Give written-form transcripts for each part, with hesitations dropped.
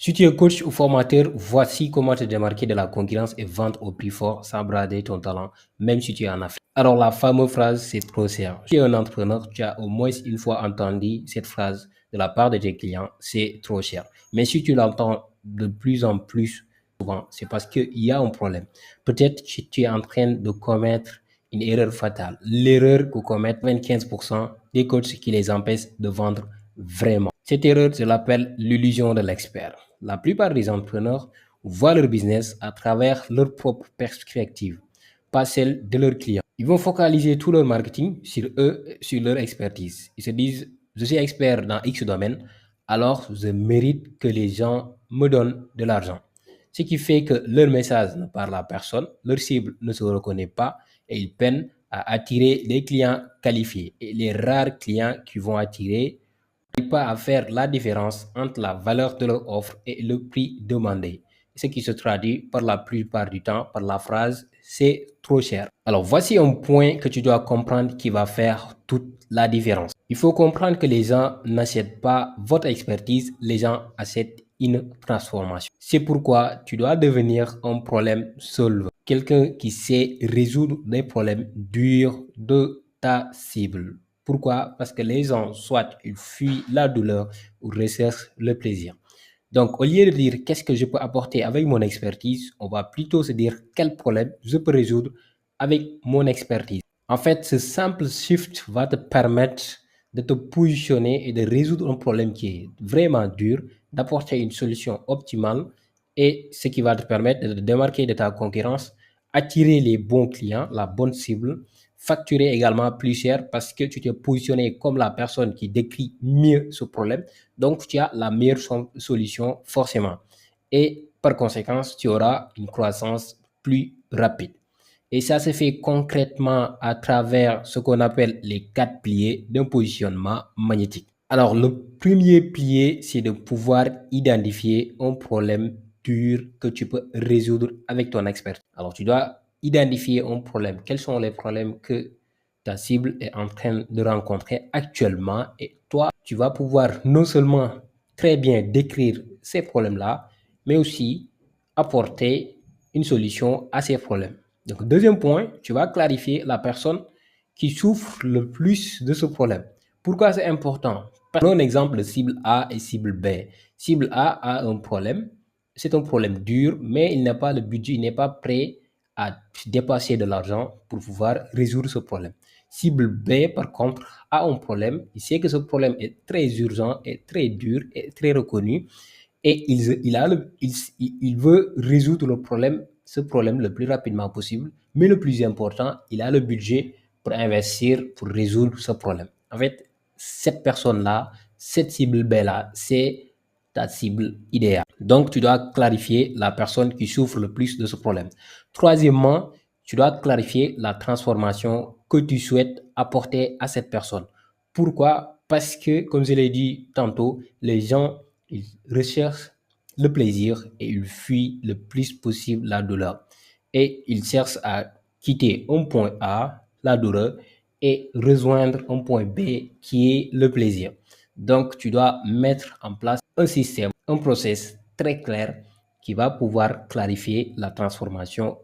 Si tu es coach ou formateur, voici comment te démarquer de la concurrence et vendre au prix fort sans brader ton talent, même si tu es en Afrique. Alors, la fameuse phrase, c'est trop cher. Si tu es un entrepreneur, tu as au moins une fois entendu cette phrase de la part de tes clients, c'est trop cher. Mais si tu l'entends de plus en plus souvent, c'est parce qu'il y a un problème. Peut-être que tu es en train de commettre une erreur fatale. L'erreur que commettent 25% des coachs qui les empêchent de vendre vraiment. Cette erreur, je l'appelle l'illusion de l'expert. La plupart des entrepreneurs voient leur business à travers leur propre perspective, pas celle de leurs clients. Ils vont focaliser tout leur marketing sur eux, sur leur expertise. Ils se disent, je suis expert dans X domaine, alors je mérite que les gens me donnent de l'argent. Ce qui fait que leur message ne parle à personne, leur cible ne se reconnaît pas et ils peinent à attirer des clients qualifiés. Et les rares clients qui vont attirer n'arrivent pas à faire la différence entre la valeur de leur offre et le prix demandé, ce qui se traduit par la plupart du temps par la phrase c'est trop cher. Alors voici un point que tu dois comprendre qui va faire toute la différence. Il faut comprendre que les gens n'achètent pas votre expertise, les gens achètent une transformation. C'est pourquoi tu dois devenir un problème solver, quelqu'un qui sait résoudre des problèmes durs de ta cible. Pourquoi? Parce que les gens, soit ils fuient la douleur ou recherchent le plaisir. Donc, au lieu de dire qu'est-ce que je peux apporter avec mon expertise, on va plutôt se dire quel problème je peux résoudre avec mon expertise. En fait, ce simple shift va te permettre de te positionner et de résoudre un problème qui est vraiment dur, d'apporter une solution optimale et ce qui va te permettre de te démarquer de ta concurrence, attirer les bons clients, la bonne cible, facturer également plus cher parce que tu t'es positionné comme la personne qui décrit mieux ce problème. Donc, tu as la meilleure solution forcément. Et par conséquent, tu auras une croissance plus rapide. Et ça se fait concrètement à travers ce qu'on appelle les 4 piliers d'un positionnement magnétique. Alors, le premier pilier, c'est de pouvoir identifier un problème dur que tu peux résoudre avec ton expert. Alors, tu dois identifier un problème. Quels sont les problèmes que ta cible est en train de rencontrer actuellement et toi, tu vas pouvoir non seulement très bien décrire ces problèmes-là, mais aussi apporter une solution à ces problèmes. Donc, deuxième point, tu vas clarifier la personne qui souffre le plus de ce problème. Pourquoi c'est important? Prenons un exemple de cible A et cible B. Cible A a un problème, c'est un problème dur, mais il n'a pas le budget, il n'est pas prêt à dépasser de l'argent pour pouvoir résoudre ce problème. Cible B, par contre, a un problème, il sait que ce problème est très urgent, est très dur, est très reconnu, et il veut résoudre ce problème le plus rapidement possible, mais le plus important, il a le budget pour investir, pour résoudre ce problème. En fait, cette personne-là, cette cible B-là, c'est ta cible idéale. Donc, tu dois clarifier la personne qui souffre le plus de ce problème. Troisièmement, tu dois clarifier la transformation que tu souhaites apporter à cette personne. Pourquoi? Parce que, comme je l'ai dit tantôt, les gens, ils recherchent le plaisir et ils fuient le plus possible la douleur. Et ils cherchent à quitter un point A, la douleur, et rejoindre un point B qui est le plaisir. Donc, tu dois mettre en place un système, un process très clair qui va pouvoir clarifier la transformation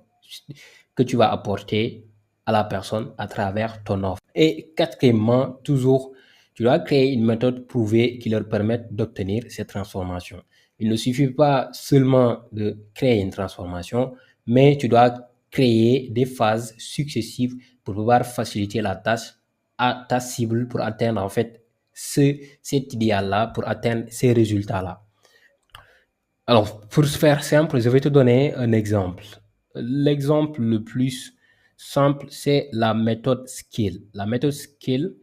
que tu vas apporter à la personne à travers ton offre. Et quatrièmement, toujours, tu dois créer une méthode prouvée qui leur permette d'obtenir cette transformation. Il ne suffit pas seulement de créer une transformation, mais tu dois créer des phases successives pour pouvoir faciliter la tâche à ta cible pour atteindre en fait cet idéal-là, pour atteindre ces résultats-là. Alors, pour se faire simple, je vais te donner un exemple. L'exemple le plus simple, c'est la méthode Skill. La méthode Skill,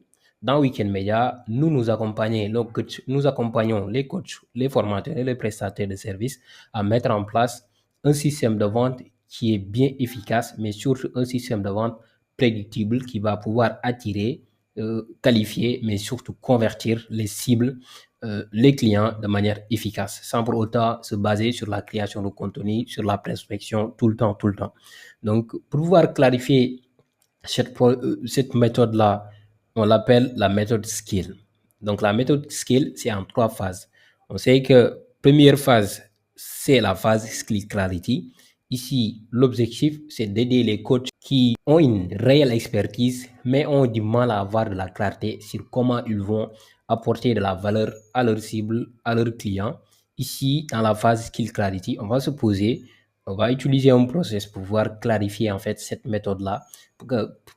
dans Weekend Media, nous accompagnons les coachs, les formateurs et les prestataires de services à mettre en place un système de vente qui est bien efficace, mais surtout un système de vente prédictible qui va pouvoir attirer, qualifier, mais surtout convertir les cibles, les clients de manière efficace, sans pour autant se baser sur la création de contenu, sur la prospection tout le temps, tout le temps. Donc, pour pouvoir clarifier cette méthode-là, on l'appelle la méthode Skill. Donc, la méthode Skill, c'est en 3 phases. On sait que première phase, c'est la phase Click Clarity. Ici, l'objectif, c'est d'aider les coachs qui ont une réelle expertise, mais ont du mal à avoir de la clarté sur comment ils vont apporter de la valeur à leur cible, à leurs clients. Ici, dans la phase Skill Clarity, on va se poser, on va utiliser un process pour pouvoir clarifier en fait cette méthode-là, pour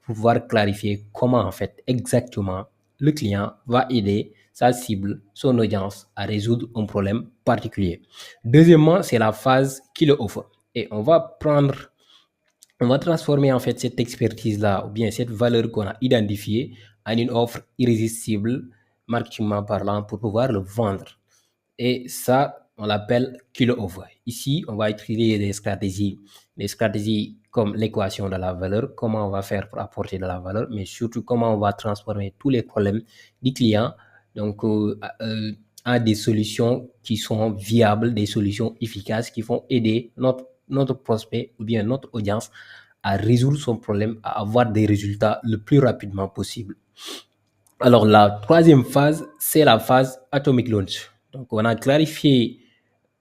pouvoir clarifier comment en fait exactement le client va aider sa cible, son audience à résoudre un problème particulier. Deuxièmement, c'est la phase Killer Offer. Et on va transformer en fait cette expertise-là ou bien cette valeur qu'on a identifiée en une offre irrésistible, marketingment parlant, pour pouvoir le vendre. Et ça, on l'appelle kilo over. Ici, on va utiliser des stratégies comme l'équation de la valeur, comment on va faire pour apporter de la valeur, mais surtout comment on va transformer tous les problèmes du client donc, à des solutions qui sont viables, des solutions efficaces qui vont aider notre prospect ou bien notre audience à résoudre son problème, à avoir des résultats le plus rapidement possible. Alors, la troisième phase, c'est la phase Atomic Launch. Donc, on a clarifié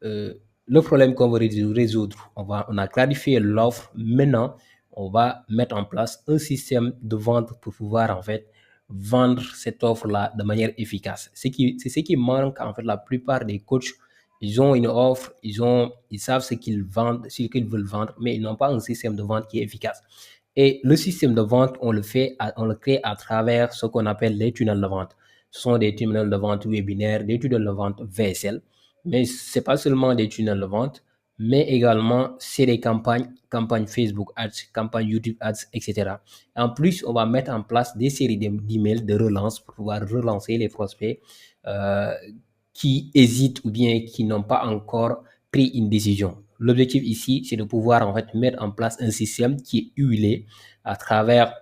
euh, le problème qu'on veut résoudre. On a clarifié l'offre. Maintenant, on va mettre en place un système de vente pour pouvoir, en fait, vendre cette offre-là de manière efficace. C'est ce qui manque, en fait, la plupart des coachs. Ils ont une offre, ils savent ce qu'ils vendent, ce qu'ils veulent vendre, mais ils n'ont pas un système de vente qui est efficace. Et le système de vente, on le crée à travers ce qu'on appelle les tunnels de vente. Ce sont des tunnels de vente webinaires, des tunnels de vente VSL, mais c'est pas seulement des tunnels de vente, mais également c'est des campagnes Facebook Ads, campagnes YouTube Ads, etc. En plus, on va mettre en place des séries d'emails de relance pour pouvoir relancer les prospects euh, qui hésitent ou bien qui n'ont pas encore pris une décision. L'objectif ici, c'est de pouvoir en fait mettre en place un système qui est huilé à travers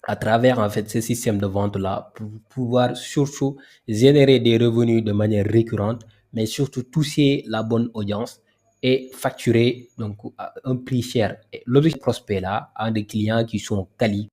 en fait ce système de vente là pour pouvoir surtout générer des revenus de manière récurrente, mais surtout toucher la bonne audience et facturer donc à un prix cher. L'objectif prospect là a des clients qui sont qualifiés